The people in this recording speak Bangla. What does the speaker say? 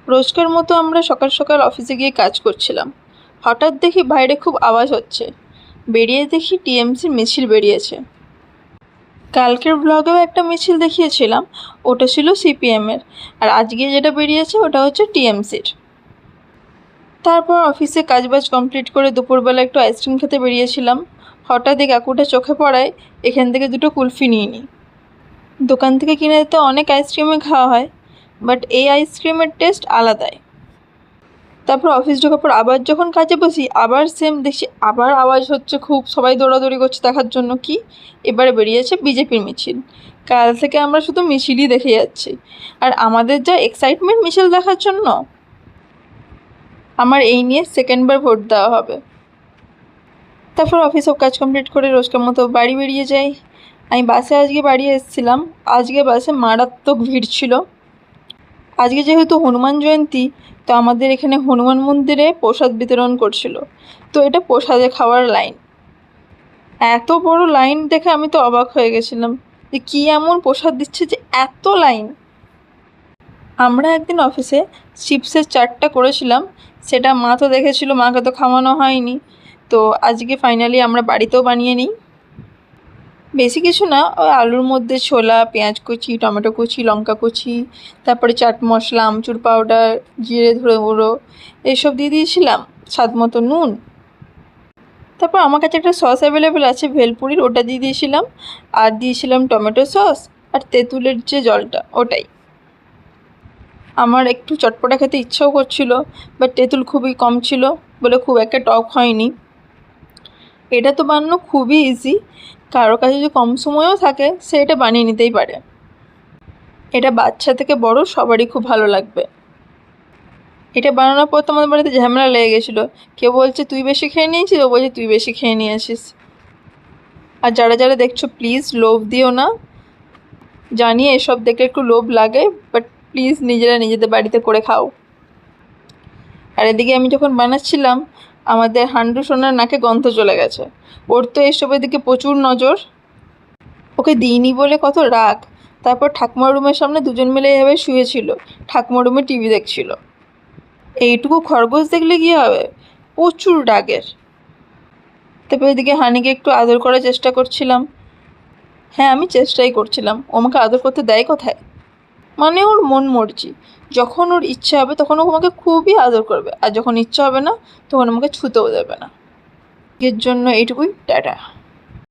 রোজকার মতো আমরা সকাল সকাল অফিসে গিয়ে কাজ করছিলাম। হঠাৎ দেখি বাইরে খুব আওয়াজ হচ্ছে। বেরিয়ে দেখি টিএমসির মিছিল বেরিয়েছে। কালকের ব্লগেও একটা মিছিল দেখিয়েছিলাম, ওটা ছিল সিপিএমের, আর আজকে যেটা বেরিয়েছে ওটা হচ্ছে টিএমসির। তারপর অফিসে কাজবাজ কমপ্লিট করে দুপুরবেলা একটু আইসক্রিম খেতে বেরিয়েছিলাম। হঠাৎ এই কাকুটা চোখে পড়ায়, এখান থেকে দুটো কুলফি নিয়ে নিই। দোকান থেকে কিনে তো অনেক আইসক্রিমই খাওয়া হয়, বাট এই আইসক্রিমের টেস্ট আলাদাই। তারপর অফিস ঢোকার পর আবার যখন কাজে বসি, আবার সেম দেখছি, আবার আওয়াজ হচ্ছে, খুব সবাই দৌড়াদৌড়ি করছে দেখার জন্য কি এবারে বেরিয়েছে বিজেপির মিছিল। কাল থেকে আমরা শুধু মিছিলই দেখে যাচ্ছি, আর আমাদের যা এক্সাইটমেন্ট মিছিল দেখার জন্য। আমার এই নিয়ে সেকেন্ডবার ভোট দেওয়া হবে। তারপর অফিস সব কাজ কমপ্লিট করে রোজকার মতো বাড়ি বেরিয়ে যাই। আমি বাসে আজকে বাড়ি এসেছিলাম। আজকে বাসে মারাত্মক ভিড় ছিল। আজকে যেহেতু হনুমান জয়ন্তী, তো আমাদের এখানে হনুমান মন্দিরে প্রসাদ বিতরণ করছিল। তো এটা প্রসাদে খাওয়ার লাইন। এত বড় লাইন দেখে আমি তো অবাক হয়ে গেছিলাম যে কী এমন প্রসাদ দিচ্ছে যে এত লাইন। আমরা একদিন অফিসে চিপসের চাটটা করেছিলাম, সেটা মা তো দেখেছিল, মাকে তো খাওয়ানো হয়নি। তো আজকে ফাইনালি আমরা বাড়িতেও বানিয়ে নিই। বেশি কিছু না, ওই আলুর মধ্যে ছোলা, পেঁয়াজ কুচি, টমেটো কুচি, লঙ্কা কুচি, তারপরে চাট মশলা, আমচুর পাউডার, জিরে ধরে গুঁড়ো এইসব দিয়ে দিয়েছিলাম, স্বাদ মতো নুন। তারপর আমার কাছে একটা সস অ্যাভেলেবেল আছে ভেলপুরির, ওটা দিয়ে দিয়েছিলাম। আর দিয়েছিলাম টমেটো সস আর তেঁতুলের যে জলটা, ওটাই। আমার একটু চটপটা খেতে ইচ্ছাও করছিল, বাট তেঁতুল খুবই কম ছিল বলে খুব একটা টক হয়নি। এটা তো বানানো খুবই ইজি, কারো কাছে যদি কম সময়ও থাকে সে এটা বানিয়ে নিতেই পারে। এটা বাচ্চা থেকে বড় সবারই খুব ভালো লাগবে। এটা বানানোর পর তো আমাদের বাড়িতে ঝামেলা লেগে গেছিলো। কেউ বলছে তুই বেশি খেয়ে নিয়েছিস, ও বলছে তুই বেশি খেয়ে নিয়েছিস। আর যারা যারা দেখছো প্লিজ লোভ দিও না। জানি এসব দেখে একটু লোভ লাগে, বাট প্লিজ নিজেরা নিজেদের বাড়িতে করে খাও। আর এদিকে আমি যখন বানাচ্ছিলাম, আমাদের হান্ডু সোনার নাকে গন্ধ চলে গেছে। ওর তো এসবের দিকে প্রচুর নজর, ওকে দিইনি বলে কত রাগ। তারপর ঠাকুমার রুমের সামনে দুজন মিলে এভাবে শুয়েছিল, ঠাকুমার রুমে টিভি দেখছিল। এইটুকু খরগোশ দেখলে কী হবে, প্রচুর রাগের। তারপর এদিকে হানিকে একটু আদর করার চেষ্টা করছিলাম। হ্যাঁ, আমি চেষ্টাই করছিলাম, ও আমাকে আদর করতে দেয় কোথায়। মানে ওর মন মর্জি, যখন ওর ইচ্ছা হবে তখন ও আমাকে খুবই আদর করবে, আর যখন ইচ্ছা হবে না তখন আমাকে ছুতেও দেবে না। এর জন্য এইটুকুই, টাটা।